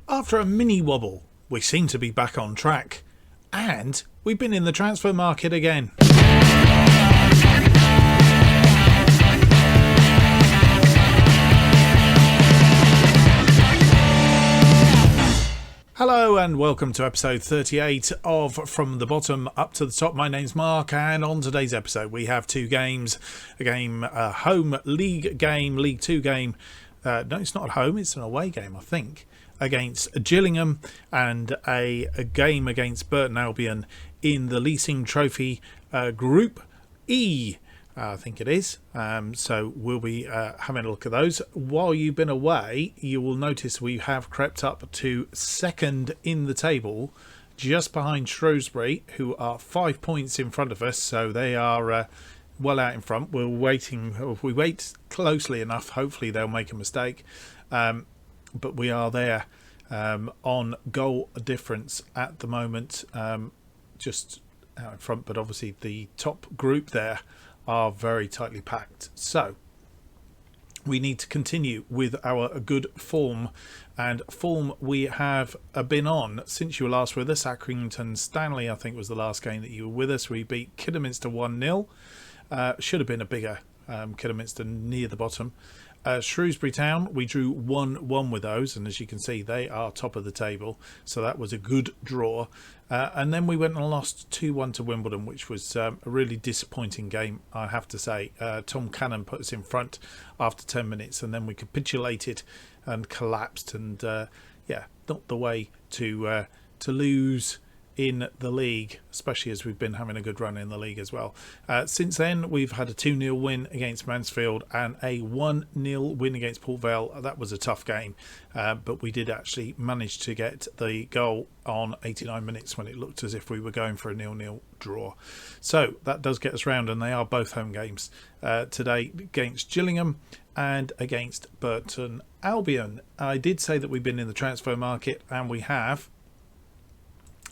After a mini wobble, we seem to be back on track, and we've been in the transfer market again. Hello and welcome to episode 38 of From the Bottom Up to the Top. My name's Mark, and on today's episode we have two games. A home league game, League 2 game. No, it's not home, it's an away game, I think, against Gillingham, and a game against Burton Albion in the Leasing Trophy Group E, I think it is. So we'll be having a look at those. While you've been away, you will notice we have crept up to second in the table, just behind Shrewsbury, who are 5 points in front of us. So they are well out in front. We're waiting. If we wait closely enough, hopefully they'll make a mistake. But we are there on goal difference at the moment, just out in front. But obviously the top group there are very tightly packed. So we need to continue with our good form, and form we have been on since you were last with us. Accrington Stanley, I think, was the last game that you were with us. We beat Kidderminster 1-0. Should have been a bigger Kidderminster near the bottom. Shrewsbury Town, we drew 1-1 with those, and as you can see, they are top of the table, so that was a good draw. And then we went and lost 2-1 to Wimbledon, which was a really disappointing game, I have to say. Tom Cannon put us in front after 10 minutes, and then we capitulated and collapsed, and not the way to lose in the league, especially as we've been having a good run in the league as well. Since then, we've had a 2-0 win against Mansfield and a 1-0 win against Port Vale. That was a tough game, but we did actually manage to get the goal on 89 minutes when it looked as if we were going for a 0-0 draw. So that does get us round, and they are both home games today against Gillingham and against Burton Albion. I did say that we've been in the transfer market, and we have.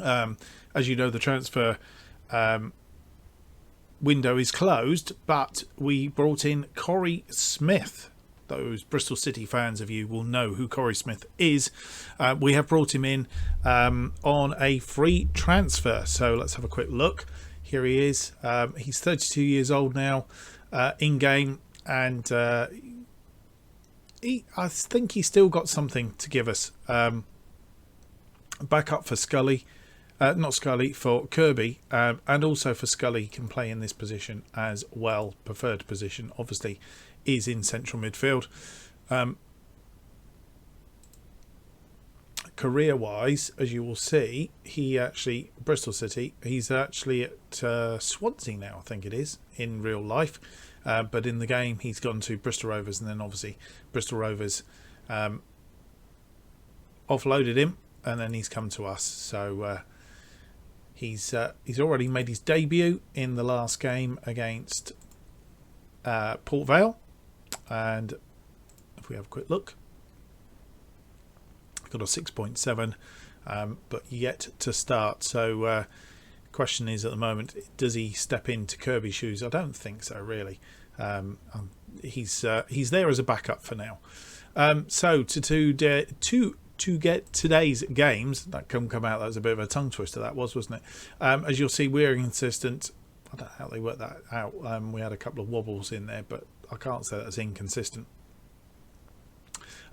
As you know, the transfer window is closed, but we brought in Corey Smith. Those Bristol City fans of you will know who Corey Smith is. We have brought him in on a free transfer. So let's have a quick look. Here he is. He's 32 years old now, in game, and I think he's still got something to give us. Back up for Scully. For Kirby, and also for Scully, can play in this position as well. Preferred position, obviously, is in central midfield. Career-wise, as you will see, Bristol City, he's actually at Swansea now, I think it is, in real life. But in the game, he's gone to Bristol Rovers, and then obviously Bristol Rovers offloaded him, and then he's come to us. So he's already made his debut in the last game against Port Vale, and if we have a quick look, got a 6.7, but yet to start. So question is, at the moment, does he step into Kirby's shoes? I don't think so, really. He's there as a backup for now. So to get today's games that come out, that was a bit of a tongue twister, that wasn't it? As you'll see, we're inconsistent. I don't know how they worked that out. We had a couple of wobbles in there, but I can't say that's inconsistent.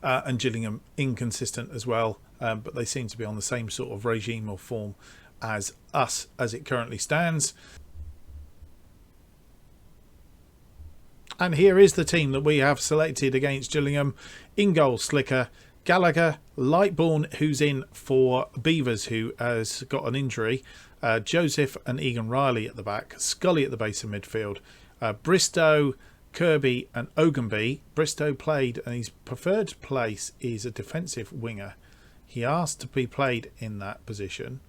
And Gillingham inconsistent as well, but they seem to be on the same sort of regime or form as us as it currently stands. And here is the team that we have selected against Gillingham. In goal, Slicker, Gallagher, Lightbourne, who's in for Beavers, who has got an injury, Joseph and Egan Riley at the back, Scully at the base of midfield, Bristow, Kirby and Ogunby. Bristow played, and his preferred place is a defensive winger. He asked to be played in that position.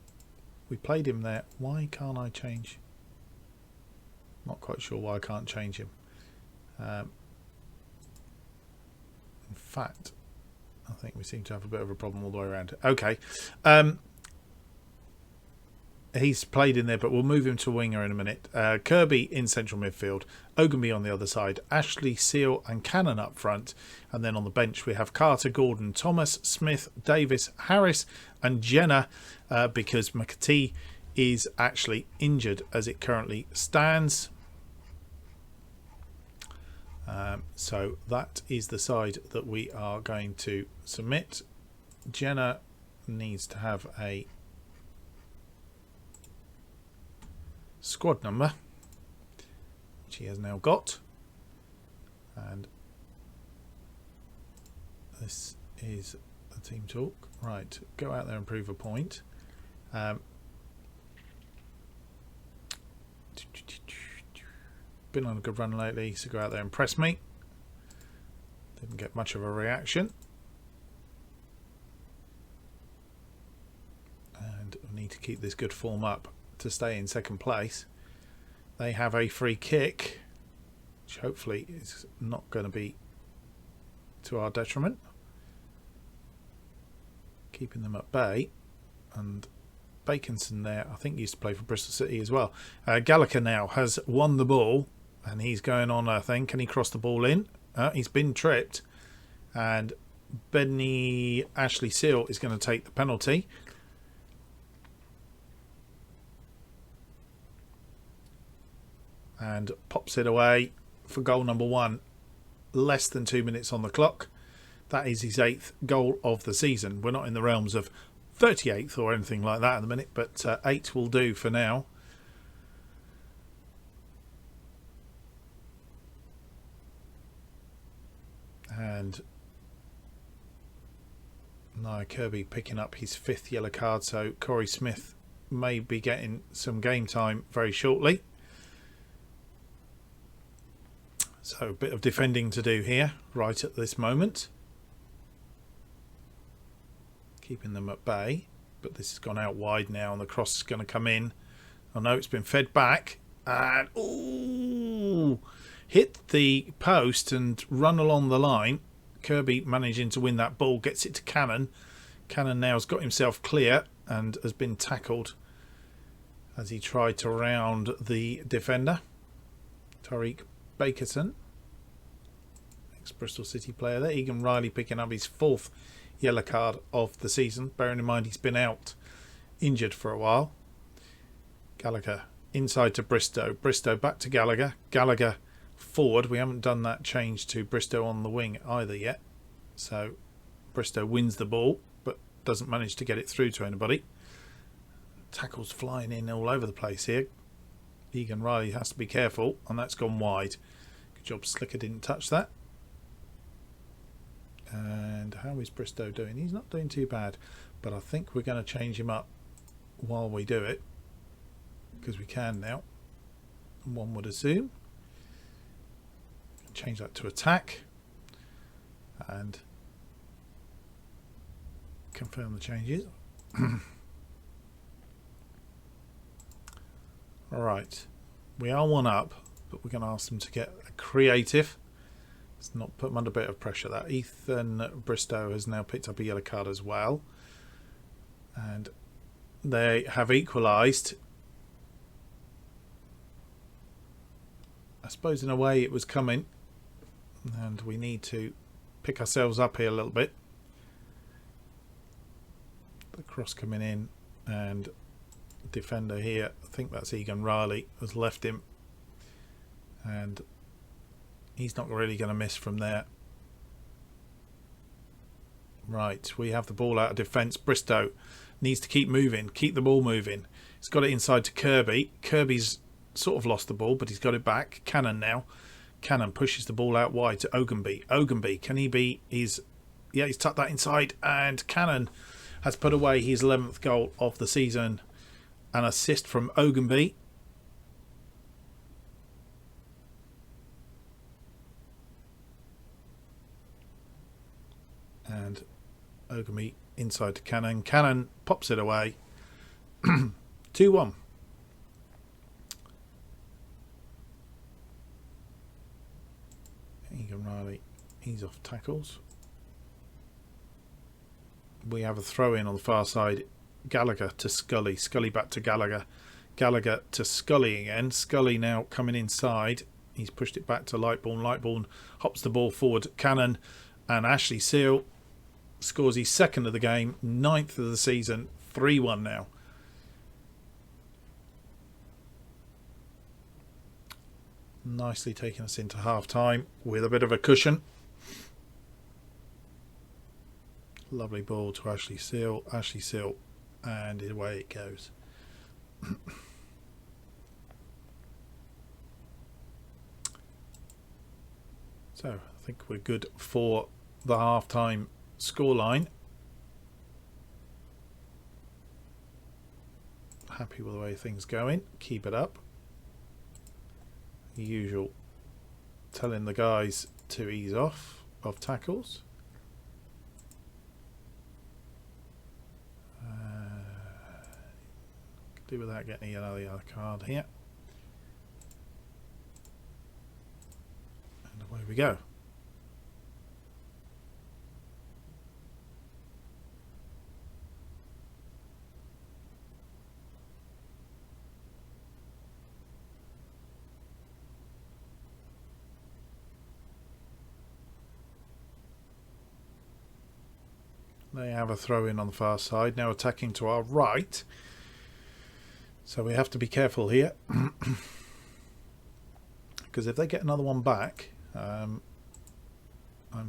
We played him there. Why can't I change? Not quite sure why I can't change him. In fact, I think we seem to have a bit of a problem all the way around. Okay. He's played in there, but we'll move him to winger in a minute. Kirby in central midfield, Ogunby on the other side, Ashley, Seal and Cannon up front. And then on the bench we have Carter, Gordon, Thomas, Smith, Davis, Harris and Jenner, because McAtee is actually injured as it currently stands. So that is the side that we are going to submit. Jenner needs to have a squad number, which he has now got, and this is the team talk. Right, go out there and prove a point. Been on a good run lately, so go out there and press me. Didn't get much of a reaction, and we need to keep this good form up to stay in second place. They have a free kick, which hopefully is not going to be to our detriment. Keeping them at bay. And Baconson there, I think, used to play for Bristol City as well. Gallagher now has won the ball, and he's going on, I think. Can he cross the ball in? He's been tripped, and Benny Ashley Seal is going to take the penalty. And pops it away for goal number 1. Less than 2 minutes on the clock. That is his 8th goal of the season. We're not in the realms of 38th or anything like that at the minute, but 8 will do for now. And Nia Kirby picking up his 5th yellow card, so Corey Smith may be getting some game time very shortly. So a bit of defending to do here right at this moment. Keeping them at bay, but this has gone out wide now and the cross is going to come in. Oh no, it's been fed back and ooh, hit the post and run along the line. Kirby managing to win that ball, gets it to Cannon. Cannon now has got himself clear and has been tackled as he tried to round the defender. Tariq Bakerson, ex-Bristol City player there. Egan Riley picking up his 4th yellow card of the season, bearing in mind he's been out injured for a while. Gallagher inside to Bristow. Bristow back to Gallagher. Gallagher forward. We haven't done that change to Bristow on the wing either yet. So Bristow wins the ball but doesn't manage to get it through to anybody. Tackles flying in all over the place here. Egan Riley has to be careful, and that's gone wide. Good job Slicker didn't touch that. And how is Bristow doing? He's not doing too bad, but I think we're going to change him up while we do it, because we can now, one would assume. Change that to attack and confirm the changes. Alright, we are 1 up, but we're going to ask them to get creative. Let's not put them under a bit of pressure. That Ethan Bristow has now picked up a yellow card as well, and they have equalised. I suppose in a way it was coming, and we need to pick ourselves up here a little bit. The cross coming in, and defender here, I think that's Egan Riley, has left him, and he's not really going to miss from there. Right, we have the ball out of defence. Bristow needs to keep moving, keep the ball moving. He's got it inside to Kirby. Kirby's sort of lost the ball, but he's got it back. Cannon now. Cannon pushes the ball out wide to Ogunby. Ogunby, can he be his... Yeah, he's tucked that inside, and Cannon has put away his 11th goal of the season. An assist from Ogunby. And Ogunby inside to Cannon. Cannon pops it away. 2-1. Egan Riley, he's off tackles. We have a throw in on the far side Gallagher to Scully. Scully back to Gallagher. Gallagher to Scully again. Scully now coming inside. He's pushed it back to Lightbourne. Lightbourne hops the ball forward. Cannon and Ashley Seal scores his second of the game, 9th of the season, 3-1 now. Nicely taking us into half time with a bit of a cushion. Lovely ball to Ashley Seal. Ashley Seal, and away it goes. So I think we're good for the half-time scoreline. Happy with the way things going. Keep it up. The usual telling the guys to ease off of tackles. Do without getting another yellow card here. And away we go. They have a throw in on the far side, now attacking to our right. So we have to be careful here. Because if they get another one back, I'm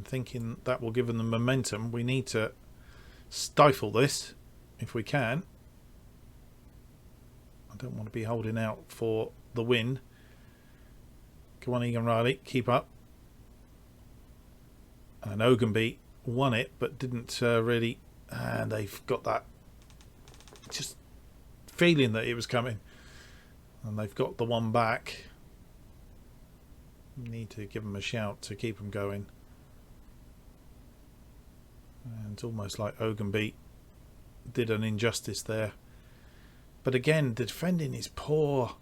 thinking that will give them the momentum. We need to stifle this if we can. I don't want to be holding out for the win. Come on, Egan Riley, keep up. And Ogunby won it, but didn't really. And they've got that just feeling that it was coming, and they've got the one back. Need to give them a shout to keep them going. And it's almost like Ogunby did an injustice there, but again the defending is poor.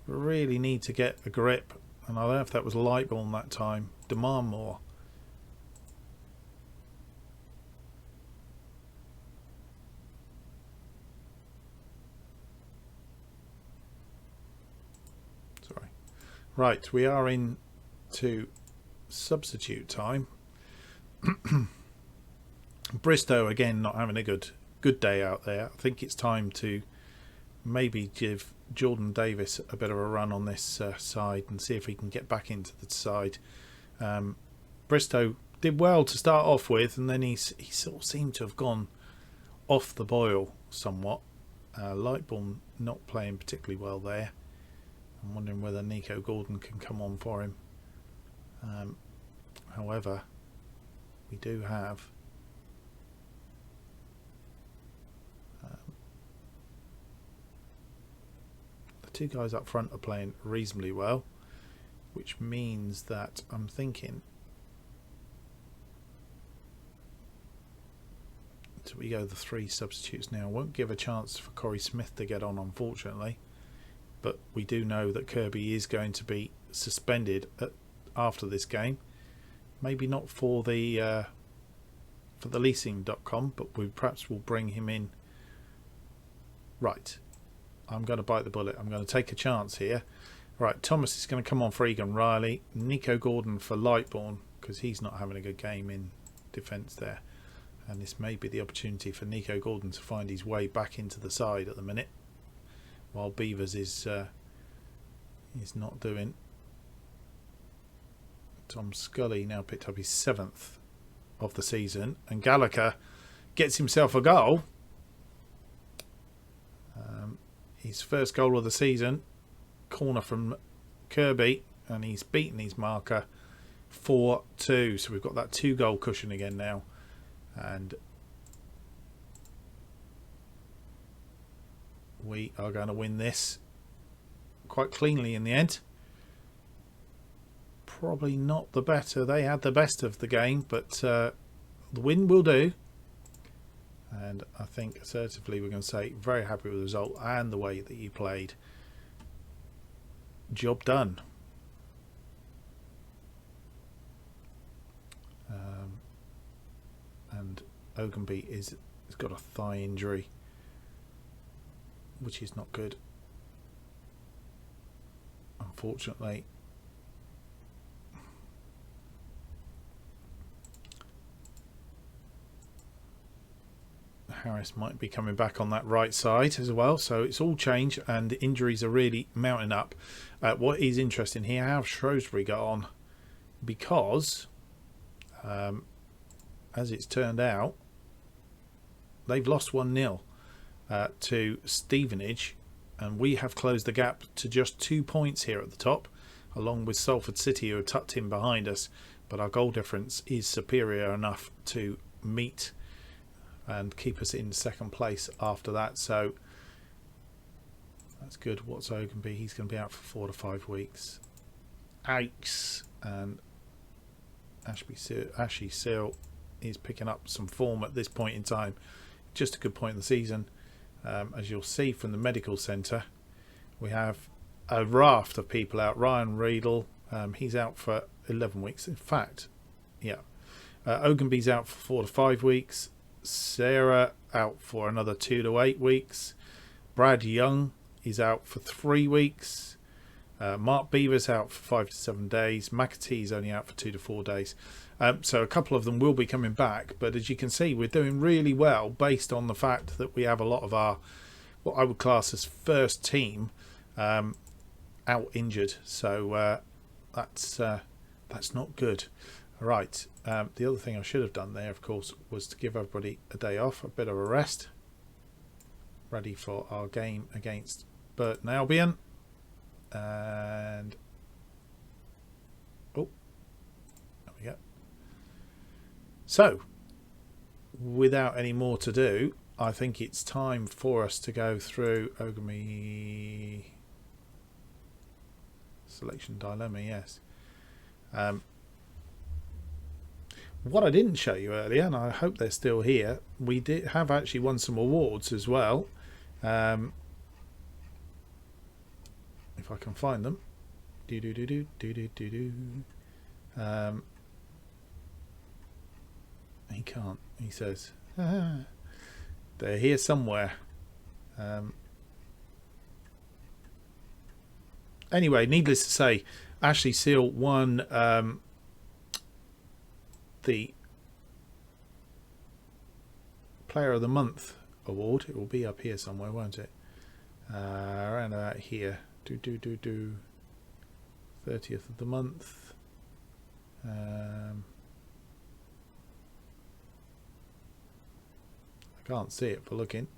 Really need to get a grip, and I don't know if that was Lightbourne that time. Demand more. Right, we are into substitute time. Bristow again not having a good day out there. I think it's time to maybe give Jordan Davis a bit of a run on this side and see if he can get back into the side. Bristow did well to start off with, and then he sort of seemed to have gone off the boil somewhat. Lightbourne not playing particularly well there. I'm wondering whether Nico Gordon can come on for him. However, we do have the two guys up front are playing reasonably well, which means that I'm thinking, so we go the three substitutes now. Won't give a chance for Corey Smith to get on, unfortunately. But we do know that Kirby is going to be suspended after this game. Maybe not for the leasing.com, but we perhaps will bring him in. Right, I'm going to bite the bullet. I'm going to take a chance here. Right, Thomas is going to come on for Egan Riley. Nico Gordon for Lightbourne, because he's not having a good game in defence there. And this may be the opportunity for Nico Gordon to find his way back into the side at the minute, while Beavers is not doing. Tom Scully now picked up his 7th of the season, and Gallagher gets himself a goal. His first goal of the season, corner from Kirby, and he's beaten his marker 4-2. So we've got that 2-goal cushion again now, and we are going to win this quite cleanly in the end. Probably not the better. They had the best of the game, but the win will do. And I think assertively we're going to say very happy with the result and the way that you played. Job done. And Ogunby has got a thigh injury. which is not good, unfortunately. Harris might be coming back on that right side as well, so it's all changed and injuries are really mounting up. What is interesting here, how have Shrewsbury got on? Because as it's turned out, they've lost 1-0 to Stevenage, and we have closed the gap to just 2 points here at the top, along with Salford City, who are tucked in behind us, but our goal difference is superior enough to meet and keep us in second place after that. So that's good. What's Oakenby? He's going to be out for 4 to 5 weeks. Aches. And Ashley Seal is picking up some form at this point in time. Just a good point in the season. As you'll see from the medical centre, we have a raft of people out. Ryan Riedel, he's out for 11 weeks. In fact, yeah. Oakenby's out for 4 to 5 weeks. Sarah out for another 2 to 8 weeks. Brad Young is out for 3 weeks. Mark Beaver's out for 5 to 7 days. McAtee's only out for 2 to 4 days. So a couple of them will be coming back, but as you can see, we're doing really well based on the fact that we have a lot of our, what I would class as first team, out injured. So that's not good. Right, the other thing I should have done there, of course, was to give everybody a day off, a bit of a rest, ready for our game against Burton Albion. And oh, there we go. So, without any more to do, I think it's time for us to go through Oakenby selection dilemma. Yes. What I didn't show you earlier, and I hope they're still here, we did have actually won some awards as well. If I can find them. He can't, he says. They're here somewhere. Anyway, needless to say, Ashley Seal won the Player of the Month award. It will be up here somewhere, won't it? Around about here. 30th of the month. I can't see it for looking.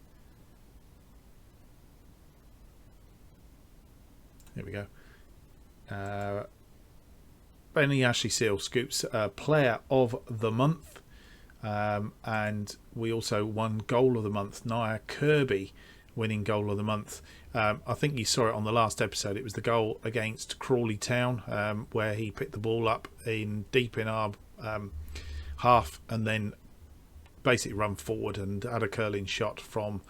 There we go. Benny Ashley Seal scoops Player of the Month, and we also won Goal of the Month. Nia Kirby winning Goal of the Month. I think you saw it on the last episode. It was the goal against Crawley Town, where he picked the ball up deep in our half and then basically run forward and had a curling shot from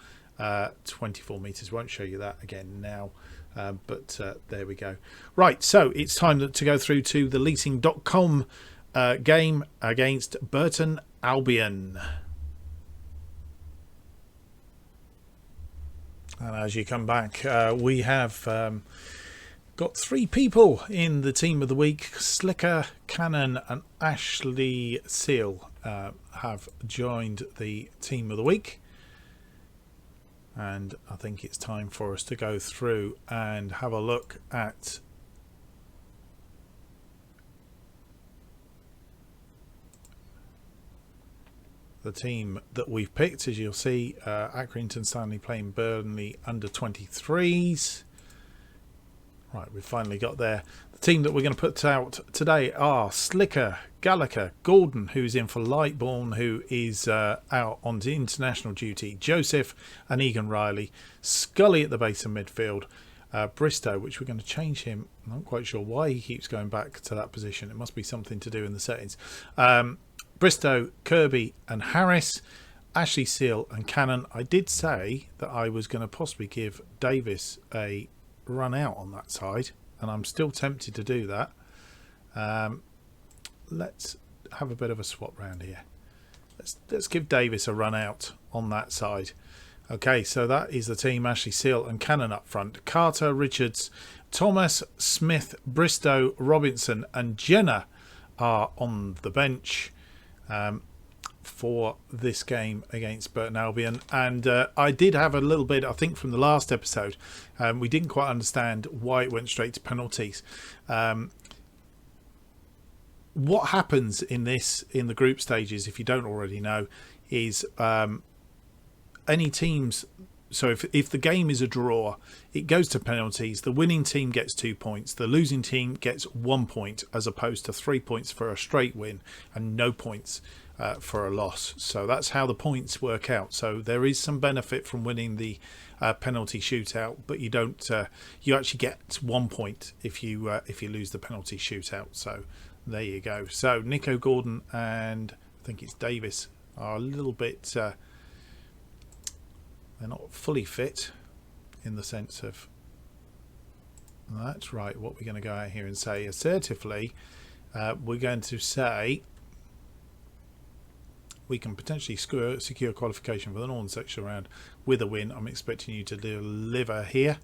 24 metres. Won't show you that again now. But there we go. Right, so it's time to go through to the leasing.com game against Burton Albion. And as you come back, we have got 3 people in the team of the week. Slicker, Cannon and Ashley Seal have joined the team of the week. And I think it's time for us to go through and have a look at the team that we've picked. As you'll see, Accrington Stanley playing Burnley under 23s. Right, we've finally got there. The team that we're going to put out today are Slicker, Gallagher, Gordon, who's in for Lightbourne, who is out on international duty, Joseph and Egan Riley, Scully at the base of midfield, Bristow, which we're going to change him. I'm not quite sure why he keeps going back to that position. It must be something to do in the settings. Bristow, Kirby and Harris, Ashley Seal and Cannon. I did say that I was going to possibly give Davis a run out on that side, and I'm still tempted to do that. Let's have a bit of a swap round here. Let's give Davis a run out on that side. Okay, so that is the team. Ashley Seal and Cannon up front. Carter, Richards, Thomas, Smith, Bristow, Robinson and Jenner are on the bench for this game against Burton Albion. And I did have a little bit, I think, from the last episode. We didn't quite understand why it went straight to penalties. What happens in the group stages, if you don't already know, is any teams. So if the game is a draw, it goes to penalties. The winning team gets 2 points. The losing team gets 1 point, as opposed to 3 points for a straight win and no points for a loss. So that's how the points work out. So there is some benefit from winning the penalty shootout, but you don't. You actually get 1 point if you lose the penalty shootout. So there you go. So Nico Gordon and I think it's Davis are a little bit. They're not fully fit in the sense of. That's right. What we're going to go out here and say assertively, we're going to say we can potentially secure qualification for the Northern Section round with a win. I'm expecting you to deliver here.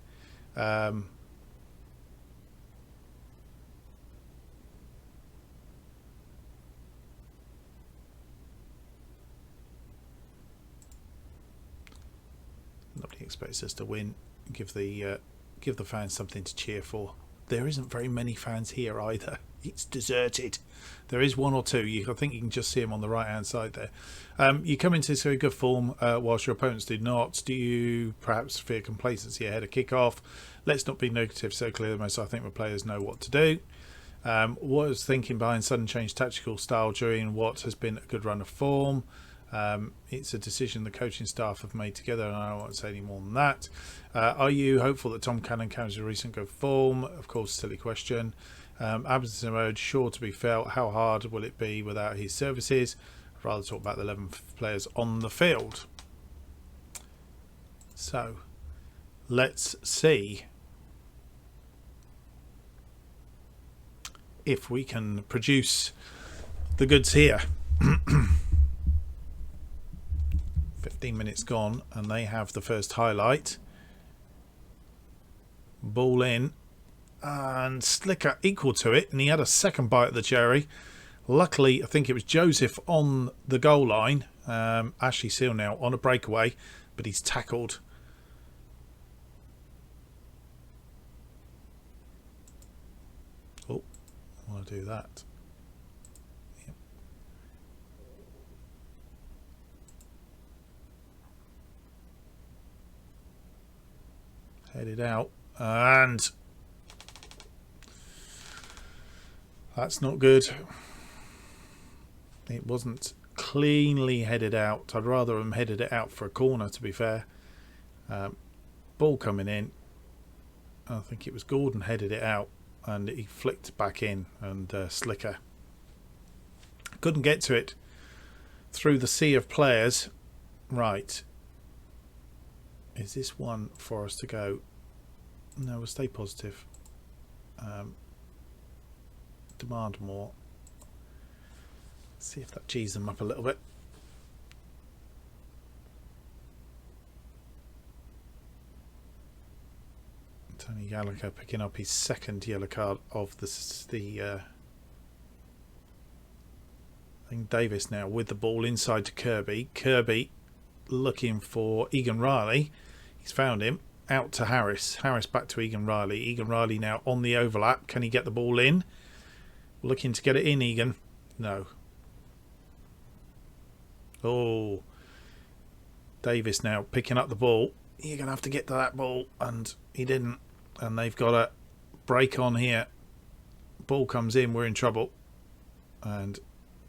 Nobody expects us to win. Give the fans something to cheer for. There isn't very many fans here either. It's deserted. There is one or two. I think you can just see them on the right hand side there. You come into this very good form whilst your opponents do not. Do you perhaps fear complacency ahead of kick-off? Let's not be negative so clear. Most I think the players know what to do. What was thinking behind sudden change tactical style during what has been a good run of form? It's a decision the coaching staff have made together, and I don't want to say any more than that. Are you hopeful that Tom Cannon carries a recent good form? Of course, silly question. Absence emerged, sure to be felt. How hard will it be without his services? I'd rather talk about the 11 players on the field. So, let's see if we can produce the goods here. 15 minutes gone and they have the first highlight. Ball in and Slicker equal to it, and he had a second bite at the cherry. Luckily, I think it was Joseph on the goal line. Ashley Seal now on a breakaway, but he's tackled. Oh, I want to do that. Yep. Headed out, and that's not good. It wasn't cleanly headed out. I'd rather have headed it out for a corner, to be fair. Ball coming in. I think it was Gordon headed it out, and he flicked back in, and Slicker couldn't get to it through the sea of players. Right. Is this one for us to go? No, we'll stay positive. Demand more. See if that G's them up a little bit. Tony Gallagher picking up his second yellow card of I think Davis now with the ball inside to Kirby. Kirby looking for Egan Riley. He's found him. Out to Harris. Harris back to Egan Riley. Egan Riley now on the overlap. Can he get the ball in? Looking to get it in, Egan. No. Oh. Davis now picking up the ball. You're going to have to get to that ball. And he didn't. And they've got a break on here. Ball comes in. We're in trouble. And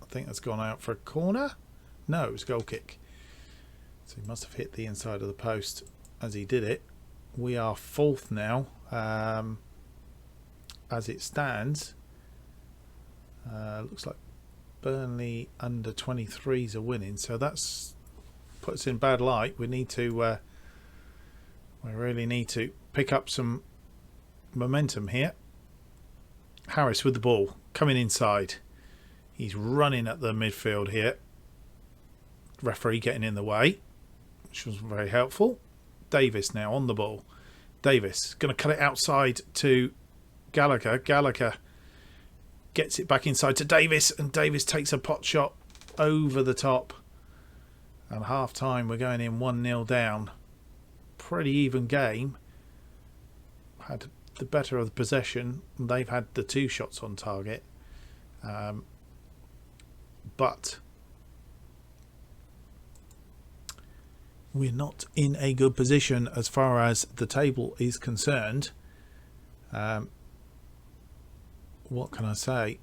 I think that's gone out for a corner. No, it was a goal kick. So he must have hit the inside of the post as he did it. We are fourth now. As it stands. Looks like Burnley under 23s are winning. So that's puts us in bad light. We need to... we really need to pick up some momentum here. Harris with the ball. Coming inside. He's running at the midfield here. Referee getting in the way. which was very helpful. Davis now on the ball. Davis going to cut it outside to Gallagher. Gallagher gets it back inside to Davis, and Davis takes a pot shot over the top. And half time, we're going in 1-0 down. Pretty even game. Had the better of the possession. They've had the 2 shots on target. But we're not in a good position as far as the table is concerned. What can I say?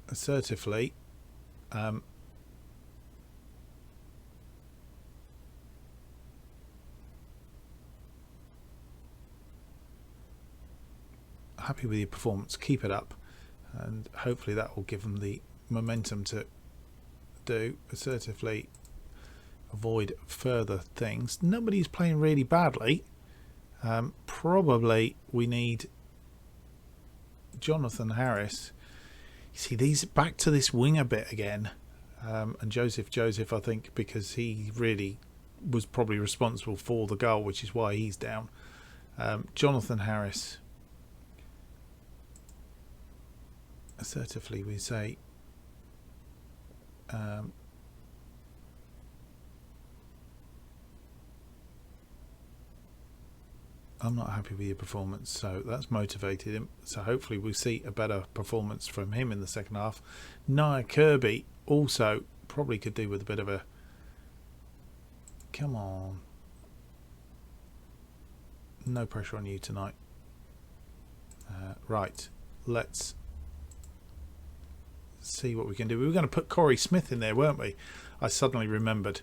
Assertively, happy with your performance. Keep it up, and hopefully that will give them the momentum to do. Assertively avoid further things. Nobody's playing really badly. Probably we need Jonathan Harris. You see, these back to this winger bit again, and Joseph, I think, because he really was probably responsible for the goal, which is why he's down. Jonathan Harris. Assertively, we say I'm not happy with your performance, so that's motivated him. So hopefully we'll see a better performance from him in the second half. Nia Kirby also probably could do with a bit of a... Come on. No pressure on you tonight. Right, let's see what we can do. We were going to put Corey Smith in there, weren't we? I suddenly remembered.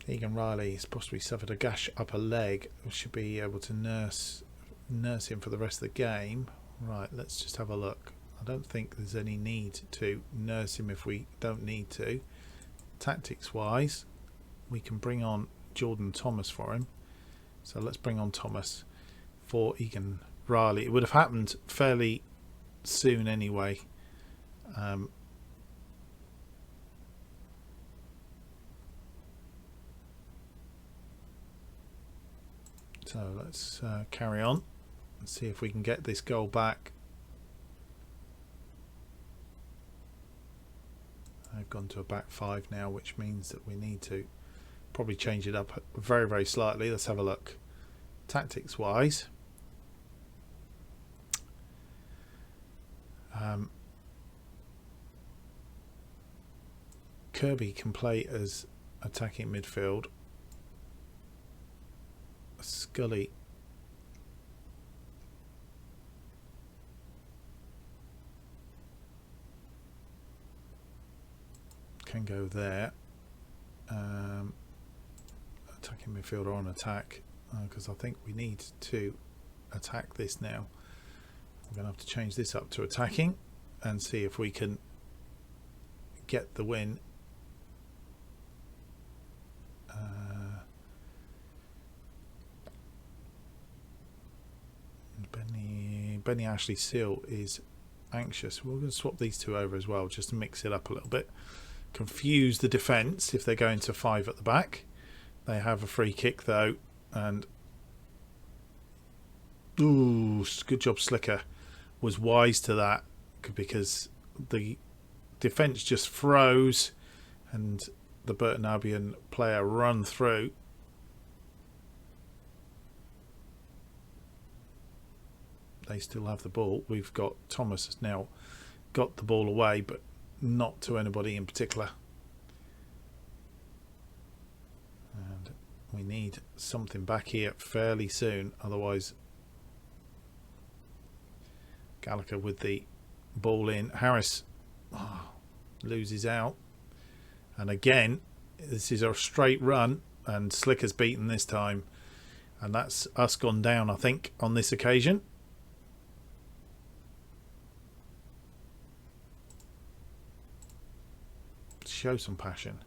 Egan Riley has possibly suffered a gash up a leg. We should be able to nurse him for the rest of the game. Right, let's just have a look. I don't think there's any need to nurse him if we don't need to. Tactics wise, we can bring on Jordan Thomas for him. So let's bring on Thomas for Egan Riley. It would have happened fairly soon anyway. So let's carry on and see if we can get this goal back. I've gone to a back 5 now, which means that we need to probably change it up very, very slightly. Let's have a look. Tactics wise, Kirby can play as attacking midfield. Scully can go there. Attacking midfielder on attack, because I think we need to attack this now. I'm going to have to change this up to attacking and see if we can get the win. Benny Ashley Seal is anxious. We're going to swap these two over as well, just to mix it up a little bit. Confuse the defence if they're going to 5 at the back. They have a free kick though, and ooh, good job. Slicker was wise to that, because the defence just froze and the Burton Albion player run through. They still have the ball. We've got Thomas has now got the ball away, but not to anybody in particular. And we need something back here fairly soon, otherwise Gallagher with the ball in. Harris loses out, and again this is a straight run, and Slicker's beaten this time, and that's us gone down, I think, on this occasion. Show some passion,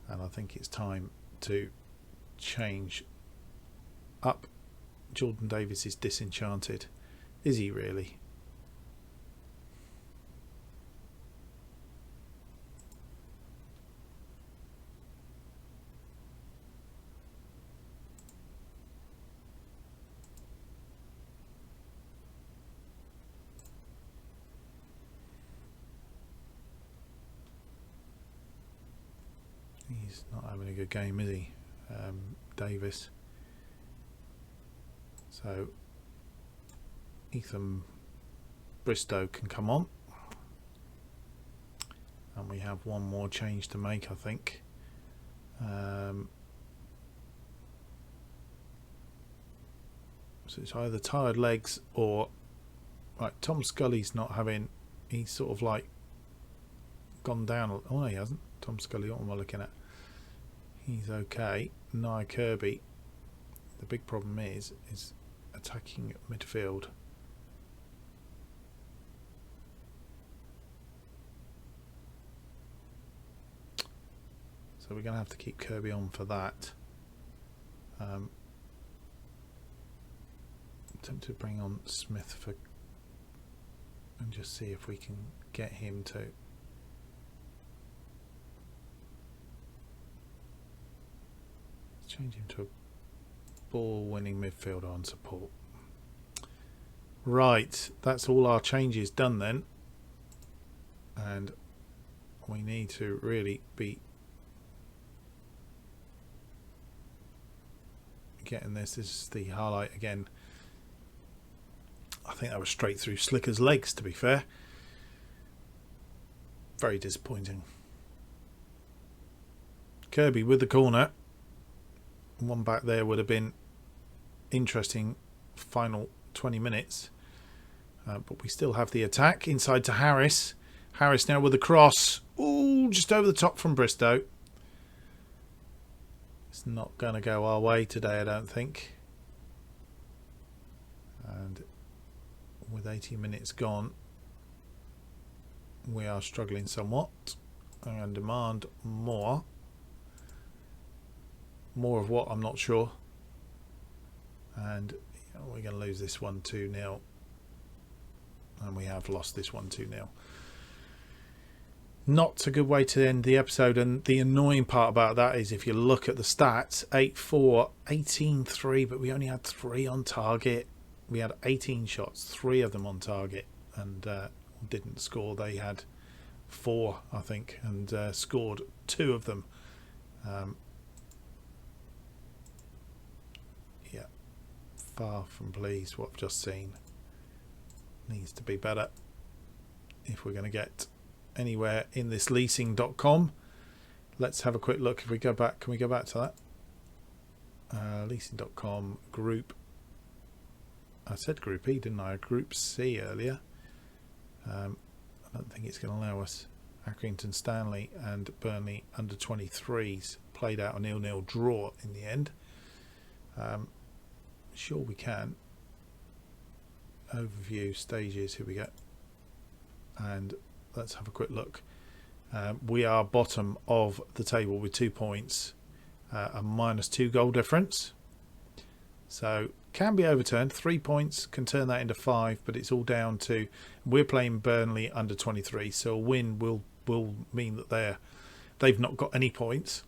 and I think it's time to change up. Jordan Davis is disenchanted. Is he really? He's not having a good game, is he? Davis. So Ethan Bristow can come on. And we have one more change to make, I think. So it's either tired legs or... Right, Tom Scully's not having... He's sort of like gone down. Oh, no, he hasn't. Tom Scully, what am I looking at? He's okay. Nia Kirby. The big problem is attacking midfield. So we're going to have to keep Kirby on for that. I'm tempted to bring on Smith for and just see if we can get him to change him to a ball-winning midfielder on support. Right, that's all our changes done then, and we need to really be getting this. This is the highlight again. I think that was straight through Slicker's legs, to be fair. Very disappointing. Kirby with the corner. One back there would have been interesting final 20 minutes. But we still have the attack inside to Harris. Harris now with the cross. Ooh, just over the top from Bristow. It's not going to go our way today, I don't think. And with 80 minutes gone, we are struggling somewhat. I'm going to demand more. More of what, I'm not sure. And we're going to lose this one 2-0. And we have lost this one 2-0. Not a good way to end the episode. And the annoying part about that is if you look at the stats, 8-4, 18-3, but we only had 3 on target. We had 18 shots, 3 of them on target, and didn't score. They had 4, I think, and scored 2 of them. Yeah, far from pleased what I've just seen. Needs to be better if we're going to get anywhere in this leasing.com. Let's have a quick look. If we go back, can we go back to that? Leasing.com group. I said Group E, didn't I? Group C earlier. I don't think it's going to allow us. Accrington Stanley and Burnley under 23s played out a 0-0 draw in the end. Sure we can. Overview stages, here we go. And let's have a quick look. We are bottom of the table with 2 points, a -2 goal difference. So can be overturned. 3 points can turn that into 5, but it's all down to we're playing Burnley under 23, so a win will mean that they've not got any points.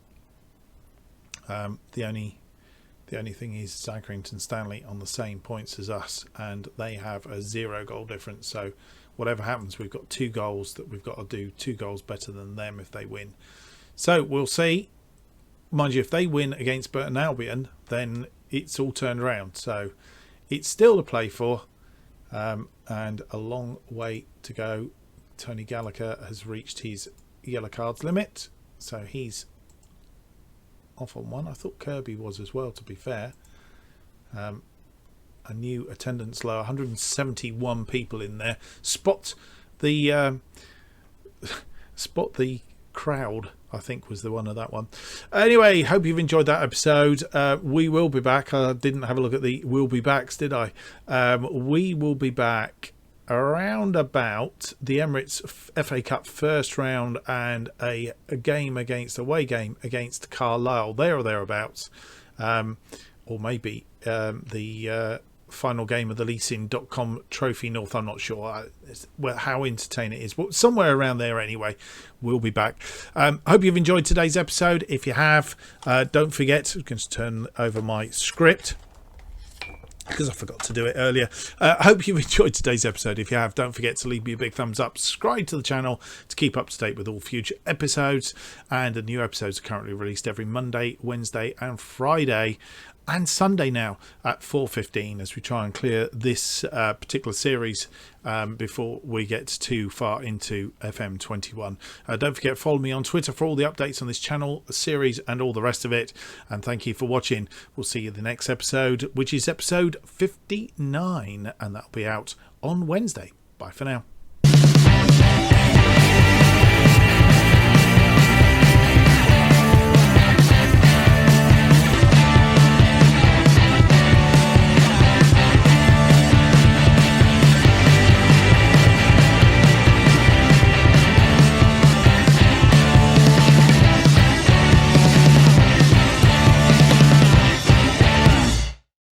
The only thing is Accrington Stanley on the same points as us, and they have a 0 goal difference. So whatever happens, we've got 2 goals that we've got to do 2 goals better than them if they win. So we'll see. Mind you, if they win against Burton Albion, then it's all turned around. So it's still to play for, and a long way to go. Tony Gallagher has reached his yellow cards limit, so he's off on one. I thought Kirby was as well, to be fair. A new attendance low, 171 people in there. Spot the crowd, I think, was the one of that one. Anyway, hope you've enjoyed that episode. We will be back. I didn't have a look at the will be backs, did I? We will be back around about the Emirates FA Cup first round and a away game against Carlisle, there or thereabouts, or maybe the final game of the leasing.com Trophy North. I'm not sure how entertaining it is, but somewhere around there anyway. We'll be back. Hope you've enjoyed today's episode. If you have, don't forget, I'm going to turn over my script. because I forgot to do it earlier. I hope you've enjoyed today's episode. If you have, don't forget to leave me a big thumbs up, subscribe to the channel to keep up to date with all future episodes, and the new episodes are currently released every Monday, Wednesday and Friday and Sunday now at 4:15 as we try and clear this particular series before we get too far into FM21. Don't forget, follow me on Twitter for all the updates on this channel, series and all the rest of it, and thank you for watching. We'll see you in the next episode, which is episode 59, and that'll be out on Wednesday. Bye for now.